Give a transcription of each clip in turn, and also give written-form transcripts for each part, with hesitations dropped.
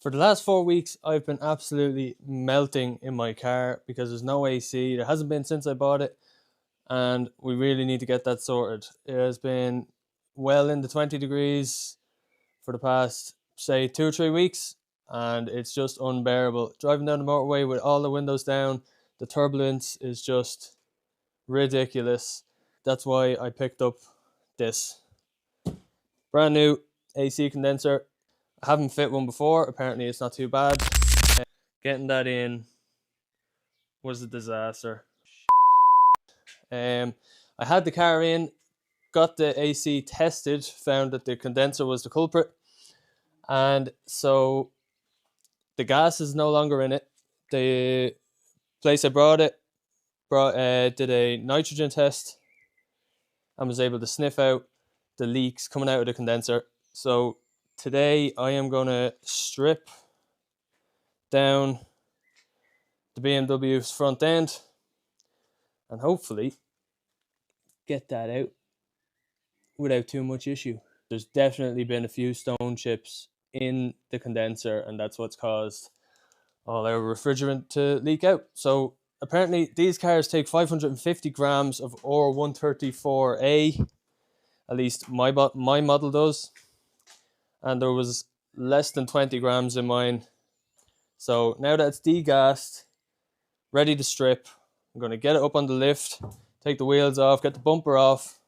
For the last 4 weeks, I've been absolutely melting in my car because there's no AC. There hasn't been since I bought it, and we really need to get that sorted. It has been well in the 20 degrees for the past, say, 2 or 3 weeks, and it's just unbearable. Driving down the motorway with all the windows down, the turbulence is just ridiculous. That's why I picked up this brand new AC condenser. I haven't fit one before. Apparently it's not too bad. Getting that in was a disaster. I had the car in, got the AC tested, found that the condenser was the culprit, and so the gas is no longer in it. The place I brought it did a nitrogen test and was able to sniff out the leaks coming out of the condenser. So today I am going to strip down the BMW's front end and hopefully get that out without too much issue. There's definitely been a few stone chips in the condenser, and that's what's caused all our refrigerant to leak out. So apparently these cars take 550 grams of R134A, at least my model does, and there was less than 20 grams in mine. So now that it's degassed, ready to strip, I'm going to get it up on the lift, take the wheels off, get the bumper off,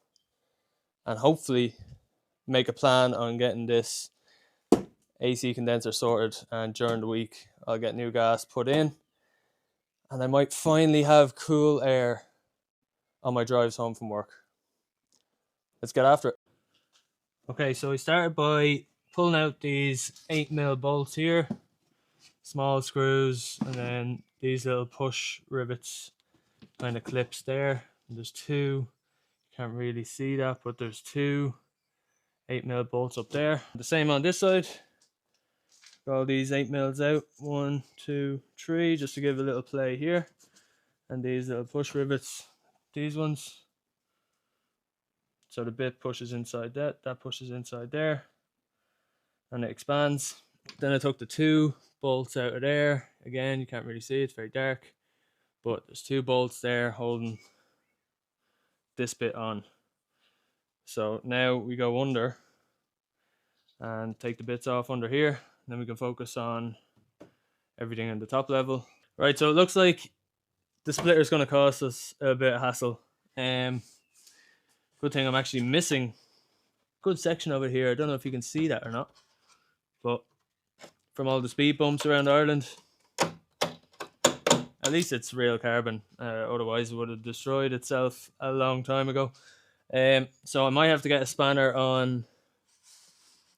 and hopefully make a plan on getting this AC condenser sorted. And during the week I'll get new gas put in, and I might finally have cool air on my drives home from work. Let's get after it. Okay, so I started by pulling out these 8mm bolts here, small screws, and then these little push rivets, kind of clips there. And there's two, can't really see that, but there's two 8mm bolts up there. The same on this side. Got all these 8mm out, 1, 2, 3, just to give a little play here. And these little push rivets, these ones. So the bit pushes inside that pushes inside there, and it expands. Then I took the two bolts out of there. Again, you can't really see, it's very dark, but there's two bolts there holding this bit on. So now we go under and take the bits off under here, and then we can focus on everything in the top level. Right, so it looks like the splitter is going to cost us a bit of hassle. Good thing I'm actually missing a good section over here. I don't know if you can see that or not, but from all the speed bumps around Ireland, at least it's real carbon. Otherwise it would have destroyed itself a long time ago. So I might have to get a spanner on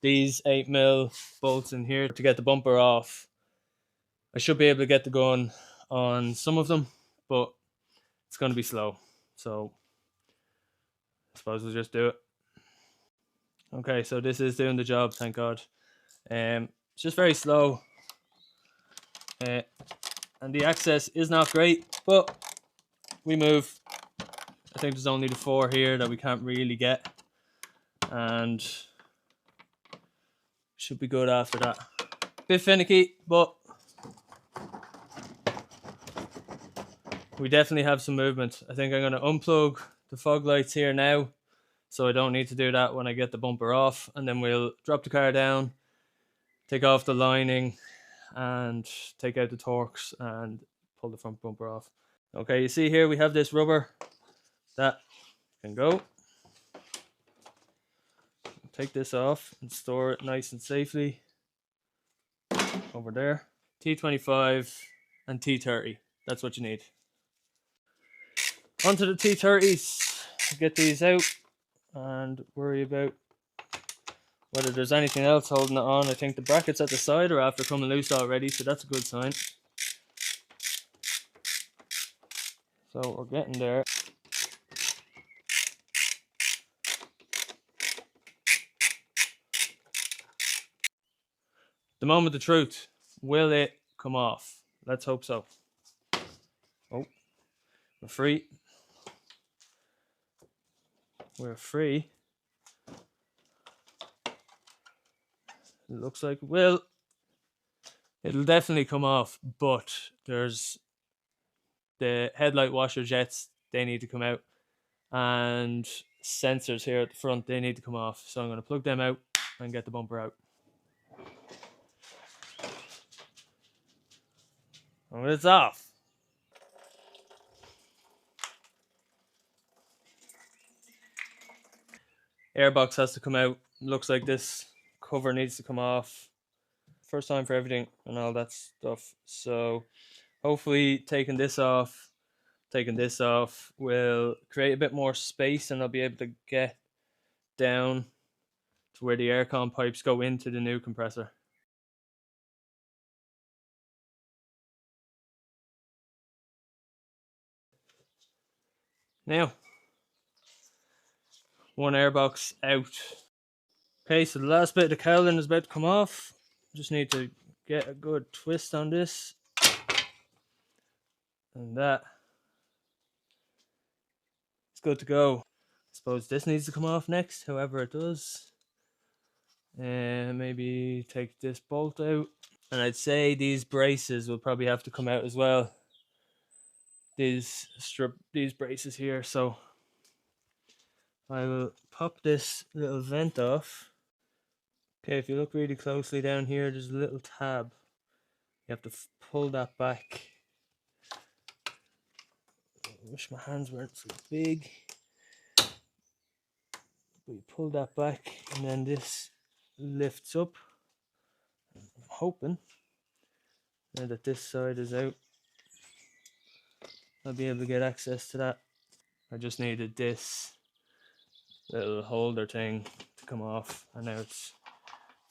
these 8mm bolts in here to get the bumper off. I should be able to get the gun on some of them, but it's going to be slow. So I suppose we'll just do it. Okay, so this is doing the job, thank God. It's just very slow. And the access is not great, but we move. I think there's only the 4 here that we can't really get, and should be good after that. Bit finicky, but we definitely have some movement. I think I'm going to unplug the fog lights here now, so I don't need to do that when I get the bumper off, and then we'll drop the car down, take off the lining, and take out the Torx and pull the front bumper off. Okay, you see here we have this rubber that can go. Take this off and store it nice and safely over there. T25 and T30, that's what you need. Onto the T30s, get these out and worry about whether there's anything else holding it on. I think the brackets at the side are after coming loose already, so that's a good sign. So we're getting there. The moment of truth, will it come off? Let's hope so. Oh, we're free. We're free. It looks like it will. It'll definitely come off, but there's the headlight washer jets, they need to come out, and sensors here at the front, they need to come off. So I'm going to plug them out and get the bumper out. And when it's off, airbox has to come out. Looks like this cover needs to come off. First time for everything and all that stuff. So hopefully taking this off will create a bit more space, and I'll be able to get down to where the aircon pipes go into the new compressor. Now, one airbox out. Okay, so the last bit of the cowling is about to come off. Just need to get a good twist on this. And that. It's good to go. I suppose this needs to come off next, however it does. And maybe take this bolt out. And I'd say these braces will probably have to come out as well. These braces here. So I will pop this little vent off. Okay, if you look really closely down here, there's a little tab. You have to pull that back. I wish my hands weren't so big. But you pull that back, and then this lifts up. I'm hoping now that this side is out, I'll be able to get access to that. I just needed this little holder thing to come off, and now it's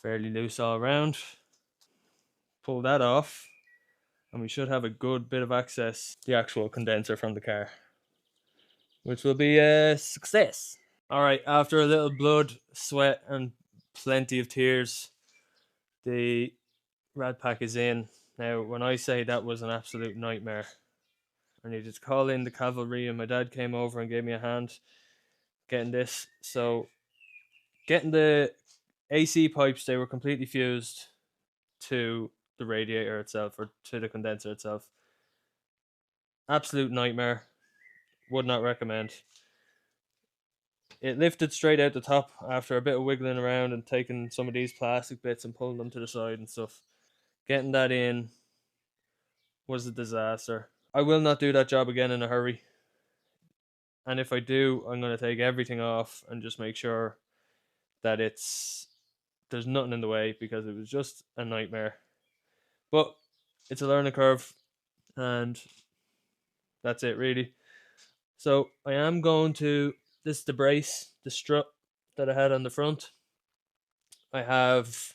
fairly loose all around. Pull that off, and we should have a good bit of access to the actual condenser from the car, which will be a success. Alright, after a little blood, sweat, and plenty of tears, the rad pack is in. Now, when I say that was an absolute nightmare, I needed to call in the cavalry, and my dad came over and gave me a hand getting this. So, getting the AC pipes, they were completely fused to the radiator itself, or to the condenser itself. Absolute nightmare. Would not recommend. It lifted straight out the top after a bit of wiggling around and taking some of these plastic bits and pulling them to the side and stuff. Getting that in was a disaster. I will not do that job again in a hurry. And if I do, I'm going to take everything off and just make sure that there's nothing in the way, because it was just a nightmare. But it's a learning curve, and that's it really. So I am going to, this is the brace, the strut that I had on the front. I have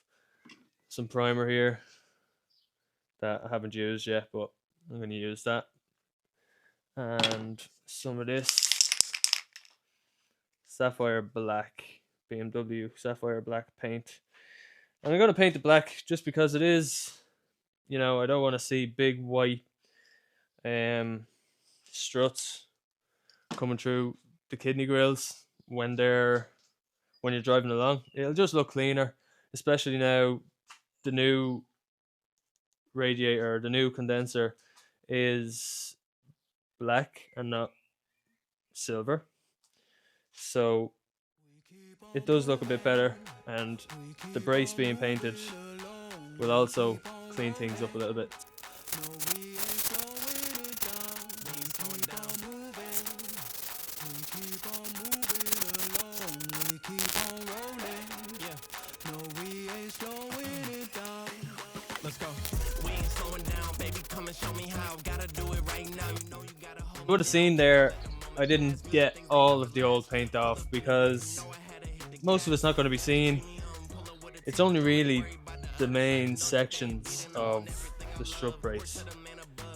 some primer here that I haven't used yet, but I'm going to use that. And some of this sapphire black, BMW sapphire black paint. And I'm going to paint it black just because it is, I don't want to see big white struts coming through the kidney grills when you're driving along. It'll just look cleaner, especially now the new radiator, the new condenser is black and not silver, so it does look a bit better, and the brace being painted will also clean things up a little bit. You would have seen there, I didn't get all of the old paint off because most of it's not going to be seen. It's only really the main sections of the strut brace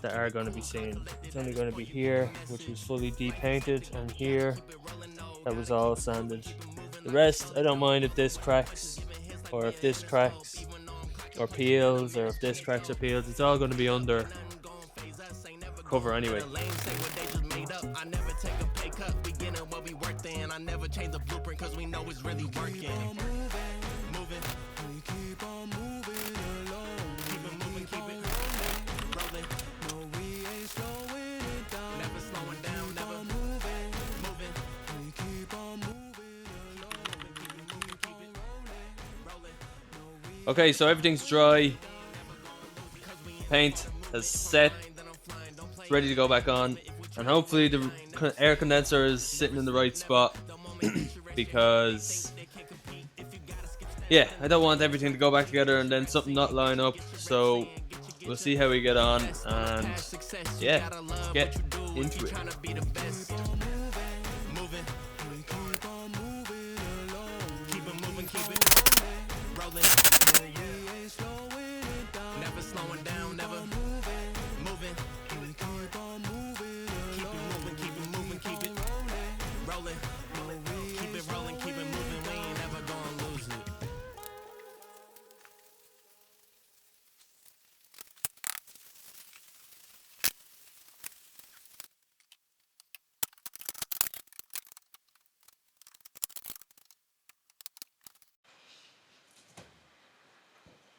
that are going to be seen. It's only going to be here, which was fully depainted, and here, that was all sanded. The rest, I don't mind if this cracks, or if this cracks, or peels, or if this cracks or peels. It's all going to be under cover anyway. I never take a pay cut, we get in what we worked in. I never change the blueprint cause we know it's really working. Moving, we keep on moving along. Keep it moving, Okay, so everything's dry. Paint has set. It's ready to go back on. And hopefully the air condenser is sitting in the right spot. Because, yeah, I don't want everything to go back together and then something not line up. So we'll see how we get on. And yeah, let's get into it.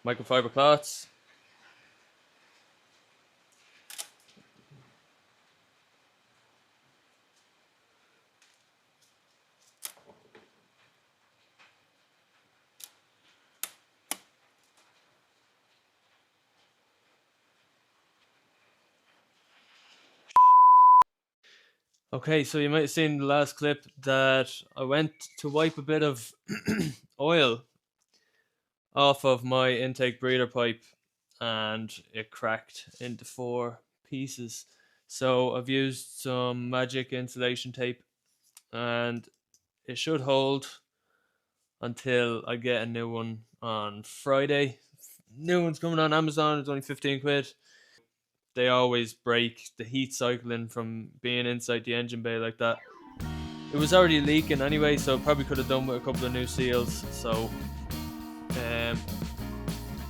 Microfiber cloths. Okay, so you might have seen in the last clip that I went to wipe a bit of oil off of my intake breather pipe and it cracked into 4 pieces. So I've used some magic insulation tape and it should hold until I get a new one on Friday. New one's coming on Amazon, it's only 15 quid. They always break the heat cycling from being inside the engine bay like that. It was already leaking anyway, so I probably could have done with a couple of new seals. So,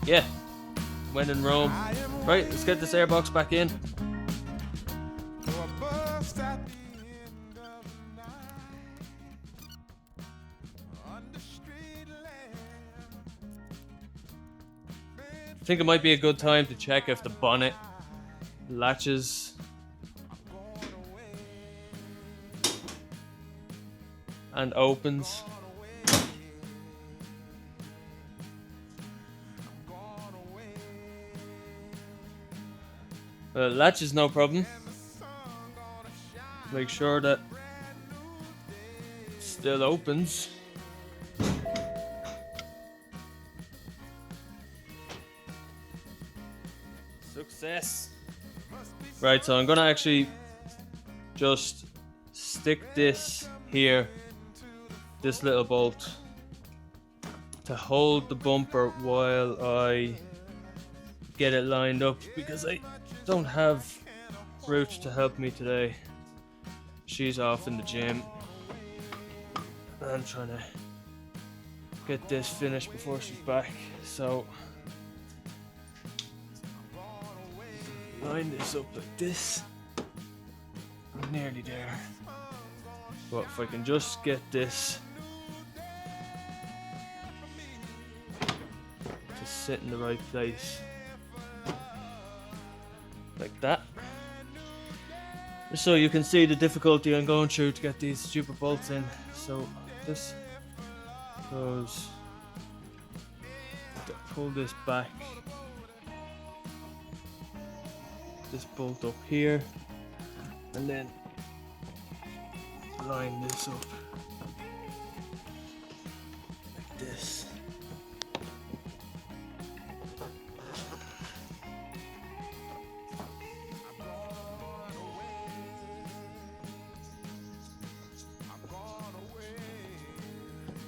yeah, when in Rome. Right, let's get this airbox back in. I think it might be a good time to check if the bonnet latches. And opens. Latches no problem. Make sure that it still opens. Success. Right, so I'm gonna actually just stick this here, this little bolt, to hold the bumper while I get it lined up, because I don't have Ruth to help me today. She's off in the gym. I'm trying to get this finished before she's back, so line this up like this. I'm nearly there, but if I can just get this to sit in the right place like that, so you can see the difficulty I'm going through to get these stupid bolts in. So this goes, pull this back, this bolt up here, and then line this up like this.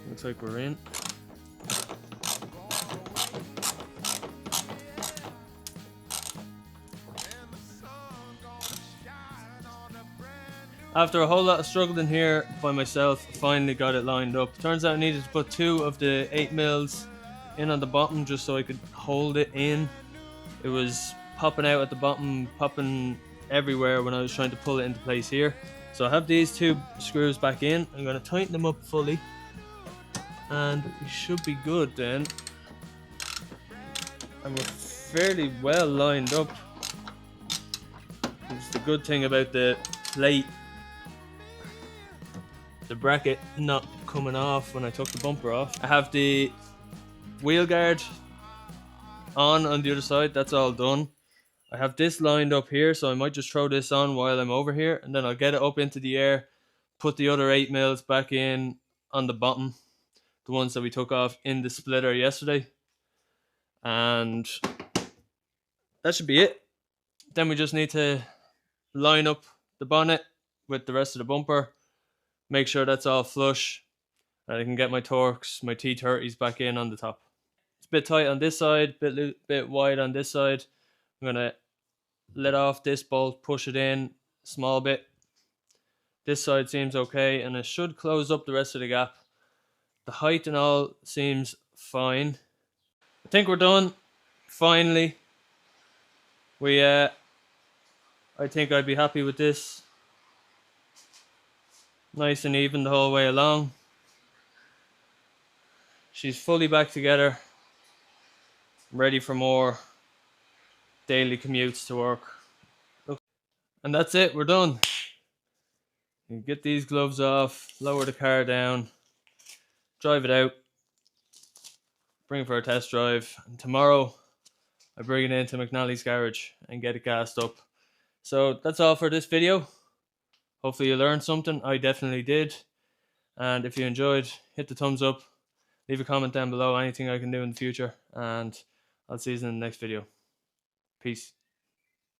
Looks like we're in. After a whole lot of struggling here by myself, I finally got it lined up. Turns out I needed to put 2 of the 8 mils in on the bottom just so I could hold it in. It was popping out at the bottom, popping everywhere when I was trying to pull it into place here. So I have these 2 screws back in. I'm going to tighten them up fully, and we should be good then. And we're fairly well lined up. It's the good thing about the plate, the bracket not coming off when I took the bumper off. I have the wheel guard on the other side. That's all done. I have this lined up here, so I might just throw this on while I'm over here, and then I'll get it up into the air, put the other 8 mils back in on the bottom, the ones that we took off in the splitter yesterday, and that should be it. Then we just need to line up the bonnet with the rest of the bumper, make sure that's all flush, and I can get my Torx, my T30s back in on the top. It's a bit tight on this side, bit wide on this side. I'm gonna let off this bolt, push it in a small bit. This side seems okay, and it should close up the rest of the gap. The height and all seems fine. I think we're done. Finally, I think I'd be happy with this. Nice and even the whole way along. She's fully back together, ready for more daily commutes to work. And that's it, we're done. You get these gloves off, lower the car down, drive it out, bring it for a test drive, and tomorrow I bring it into McNally's garage and get it gassed up. So that's all for this video. Hopefully you learned something. I definitely did. And if you enjoyed, hit the thumbs up, leave a comment down below, anything I can do in the future, and I'll see you in the next video. Peace.